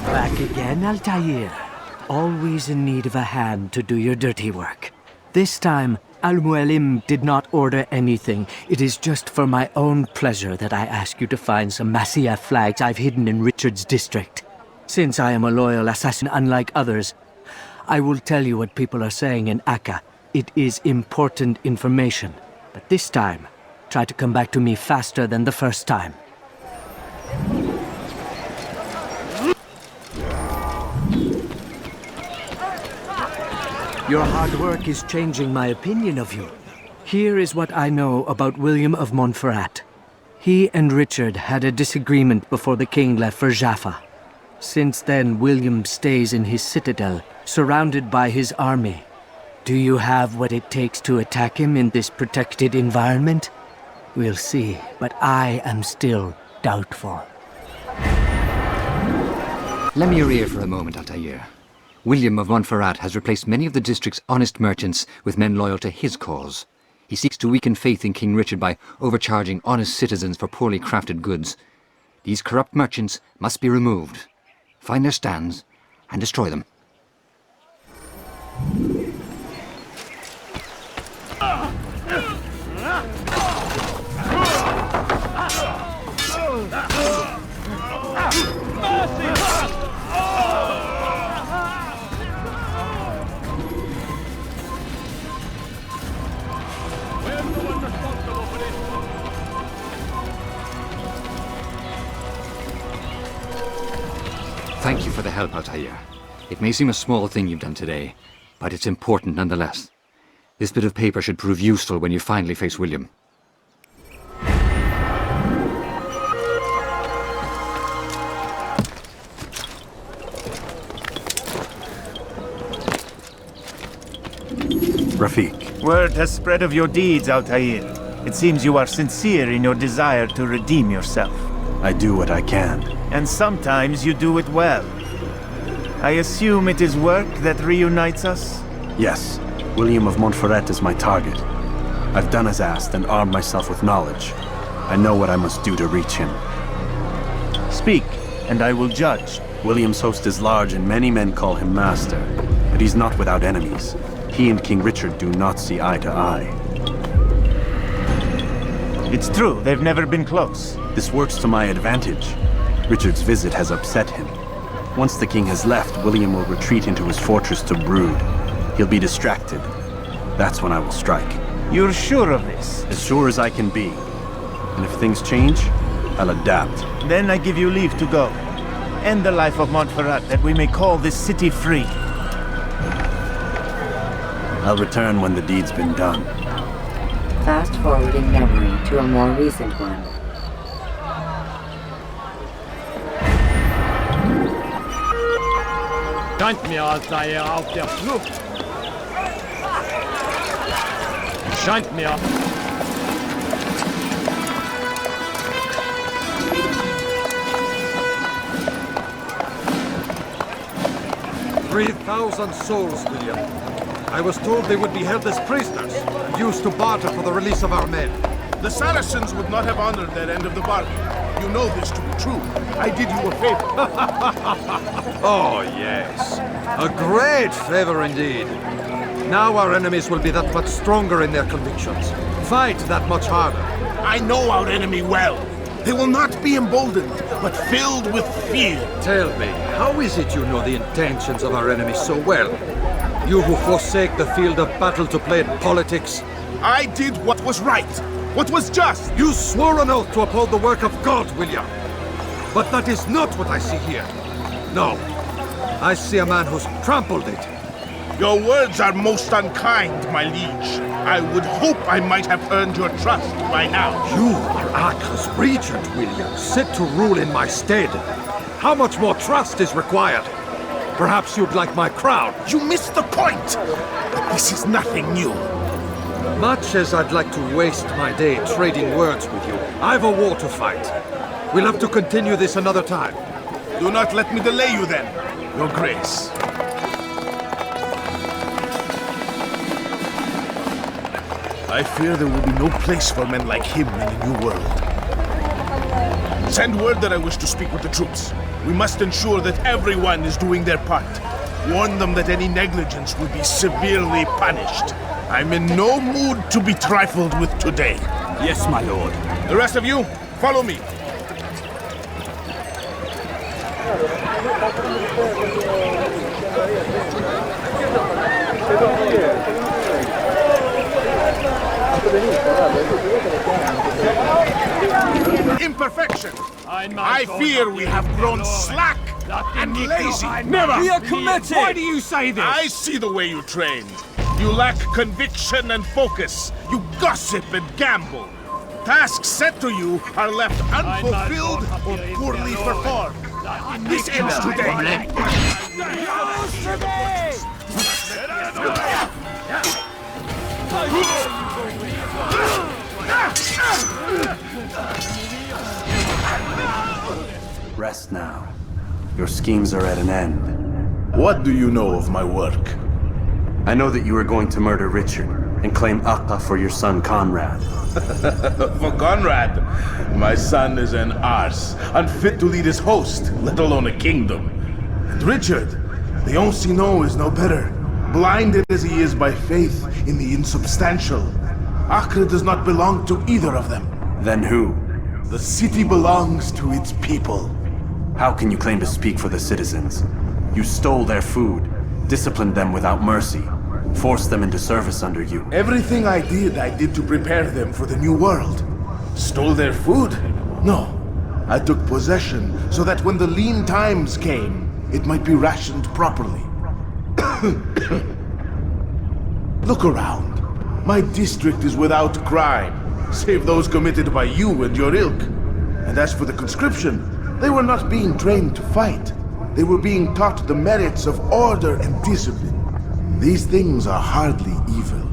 Back again, Altair. Always in need of a hand to do your dirty work. This time, Al-Mualim did not order anything. It is just for my own pleasure that I ask you to find some Masyaf flags I've hidden in Richard's district. Since I am a loyal assassin unlike others, I will tell you what people are saying in Akka. It is important information. But this time, try to come back to me faster than the first time. Your hard work is changing my opinion of you. Here is what I know about William of Montferrat. He and Richard had a disagreement before the king left for Jaffa. Since then, William stays in his citadel, surrounded by his army. Do you have what it takes to attack him in this protected environment? We'll see, but I am still doubtful. Let me rear for a moment, Altair. William of Montferrat has replaced many of the district's honest merchants with men loyal to his cause. He seeks to weaken faith in King Richard by overcharging honest citizens for poorly crafted goods. These corrupt merchants must be removed. Find their stands and destroy them. Thank you for the help, Altair. It may seem a small thing you've done today, but it's important nonetheless. This bit of paper should prove useful when you finally face William. Rafiq. Word has spread of your deeds, Altair. It seems you are sincere in your desire to redeem yourself. I do what I can. And sometimes you do it well. I assume it is work that reunites us? Yes, William of Montferrat is my target. I've done as asked and armed myself with knowledge. I know what I must do to reach him. Speak, and I will judge. William's host is large and many men call him master, but he's not without enemies. He and King Richard do not see eye to eye. It's true, they've never been close. This works to my advantage. Richard's visit has upset him. Once the king has left, William will retreat into his fortress to brood. He'll be distracted. That's when I will strike. You're sure of this? As sure as I can be. And if things change, I'll adapt. Then I give you leave to go. End the life of Montferrat, that we may call this city free. I'll return when the deed's been done. Fast-forwarding memory to a more recent one. Scheint mir, als sei auf der Flucht. Scheint mir. "3,000 souls, William. I was told they would be held as prisoners and used to barter for the release of our men. The Saracens would not have honored their end of the bargain. You know this to be true. I did you a favor. Oh, yes. A great favor indeed. Now our enemies will be that much stronger in their convictions. Fight that much harder. I know our enemy well. They will not be emboldened, but filled with fear. Tell me, how is it you know the intentions of our enemies so well? You who forsake the field of battle to play at politics? I did what was right, what was just. You swore an oath to uphold the work of God, William. But that is not what I see here. No. I see a man who's trampled it. Your words are most unkind, my liege. I would hope I might have earned your trust by now. You are Acre's regent, William, set to rule in my stead. How much more trust is required? Perhaps you'd like my crown. You missed the point! But this is nothing new. Much as I'd like to waste my day trading words with you, I've a war to fight. We'll have to continue this another time. Do not let me delay you then, Your Grace. I fear there will be no place for men like him in the New World. Send word that I wish to speak with the troops. We must ensure that everyone is doing their part. Warn them that any negligence will be severely punished. I'm in no mood to be trifled with today. Yes, my lord. The rest of you, follow me. Imperfection. I fear we have grown slack and lazy. Never! We are committed! Why do you say this? I see the way you train. You lack conviction and focus. You gossip and gamble. Tasks set to you are left unfulfilled or poorly performed. This ends today. Rest now. Your schemes are at an end. What do you know of my work? I know that you are going to murder Richard and claim Akka for your son Conrad. For Conrad, my son is an arse, unfit to lead his host, let alone a kingdom. And Richard, the Oncino is no better, blinded as he is by faith in the insubstantial. Acre does not belong to either of them. Then who? The city belongs to its people. How can you claim to speak for the citizens? You stole their food, disciplined them without mercy, forced them into service under you. Everything I did to prepare them for the new world. Stole their food? No. I took possession so that when the lean times came, it might be rationed properly. Look around. My district is without crime, save those committed by you and your ilk. And as for the conscription, they were not being trained to fight. They were being taught the merits of order and discipline. These things are hardly evil.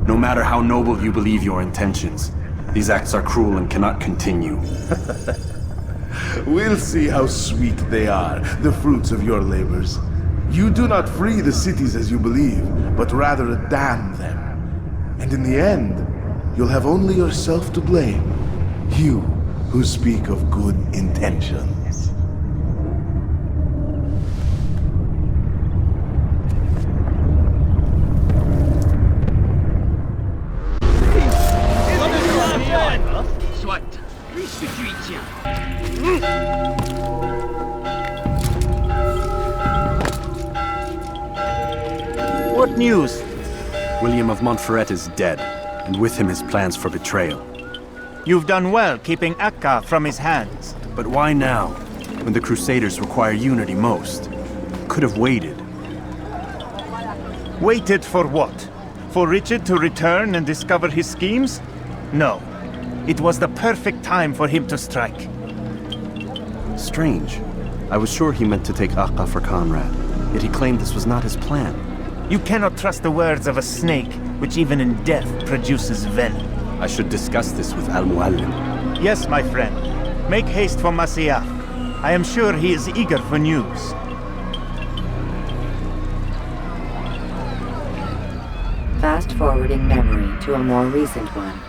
No matter how noble you believe your intentions, these acts are cruel and cannot continue. We'll see how sweet they are, the fruits of your labors. You do not free the cities as you believe, but rather damn them. And in the end, you'll have only yourself to blame. You who speak of good intentions. What news? William of Montferrat is dead, and with him his plans for betrayal. You've done well keeping Akka from his hands. But why now, when the Crusaders require unity most? Could have waited. Waited for what? For Richard to return and discover his schemes? No. It was the perfect time for him to strike. Strange. I was sure he meant to take Akka for Conrad, yet he claimed this was not his plan. You cannot trust the words of a snake, which even in death produces venom. I should discuss this with Al-Mualim. Yes, my friend. Make haste for Masyaf. I am sure he is eager for news. Fast-forwarding memory to a more recent one.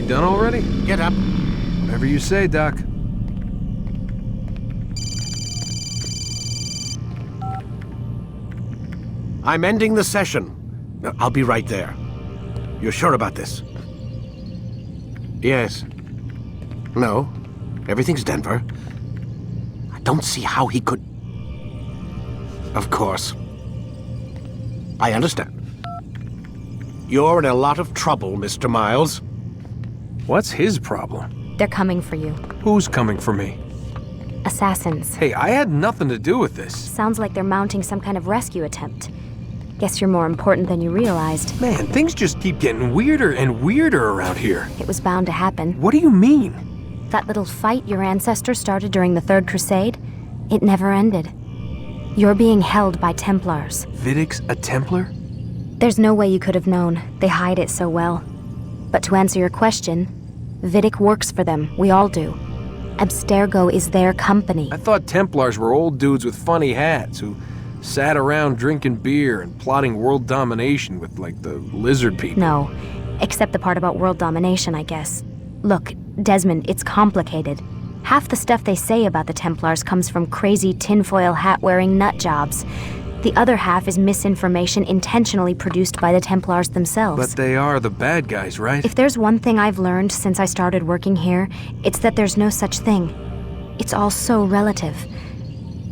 Done already? Get up. Whatever you say, Doc. I'm ending the session. I'll be right there. You're sure about this? Yes. No. Everything's Denver. I don't see how he could... Of course. I understand. You're in a lot of trouble, Mr. Miles. What's his problem? They're coming for you. Who's coming for me? Assassins. Hey, I had nothing to do with this. Sounds like they're mounting some kind of rescue attempt. Guess you're more important than you realized. Man, things just keep getting weirder and weirder around here. It was bound to happen. What do you mean? That little fight your ancestors started during the Third Crusade, it never ended. You're being held by Templars. Vidic's a Templar? There's no way you could have known. They hide it so well. But to answer your question, Vidic works for them. We all do. Abstergo is their company. I thought Templars were old dudes with funny hats who sat around drinking beer and plotting world domination with, like, the lizard people. No, except the part about world domination, I guess. Look, Desmond, it's complicated. Half the stuff they say about the Templars comes from crazy tinfoil hat-wearing nut jobs. The other half is misinformation intentionally produced by the Templars themselves. But they are the bad guys, right? If there's one thing I've learned since I started working here, it's that there's no such thing. It's all so relative.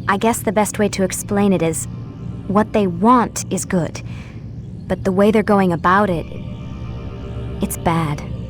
I guess the best way to explain it is, what they want is good. But the way they're going about it, it's bad.